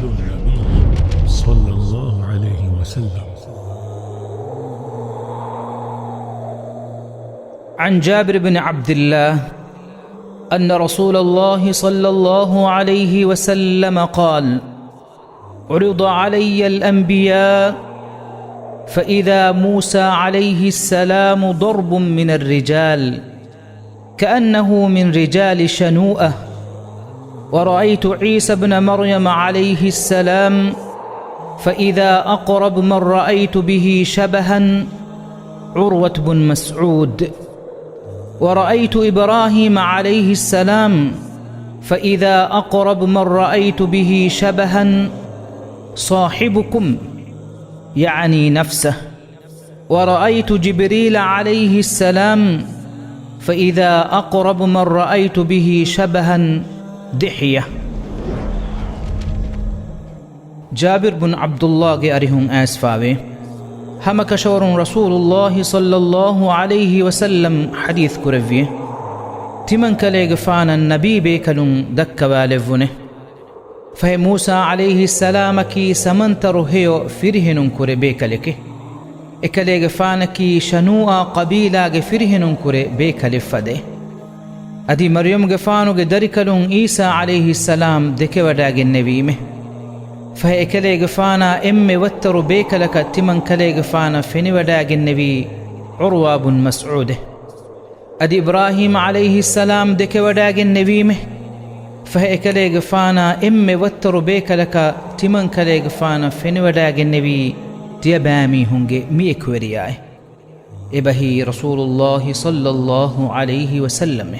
النبي صلى الله عليه وسلم. عن جابر بن عبد الله أن رسول الله صلى الله عليه وسلم قال: عرض علي الأنبياء فإذا موسى عليه السلام ضرب من الرجال كأنه من رجال شنوءة، ورأيت عيسى بن مريم عليه السلام فإذا أقرب من رأيت به شبها عروة بن مسعود، ورأيت إبراهيم عليه السلام فإذا أقرب من رأيت به شبها صاحبكم يعني نفسه، ورأيت جبريل عليه السلام فإذا أقرب من رأيت به شبها دحية. جابر بن عبد الله أريهم آسفاوي هم كشور رسول الله صلى الله عليه وسلم حديث كرفيه تمن كليغ فانا النبي بيكلون دك والفونه فهي موسى عليه السلام كي سمنتر هيو فرهن كره بيكلك اكليغ فانا كي شنوء قبيلة فرهن كره بيكلفده ادي مريم غفانو دركلون عيسى عليه السلام دك وداغ النبي فهي كليغ فانا وتر بيكلك تمن كليغ فانا فني وداغ النبي عروة بن مسعود ادي ابراهيم عليه السلام دك وداغ النبي فهي كليغ فانا وتر بيكلك تمن كليغ فانا فني وداغ النبي تيبامي هنگي ميكورياي ابهي رسول الله صلى الله عليه وسلم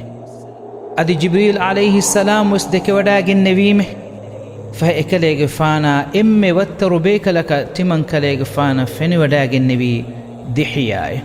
ادي جبريل عليه السلام وسدك وداغ النبي فهي كليغ فانا وتر بيكلك تمن كليغ فانا فني وداغ النبي دحياي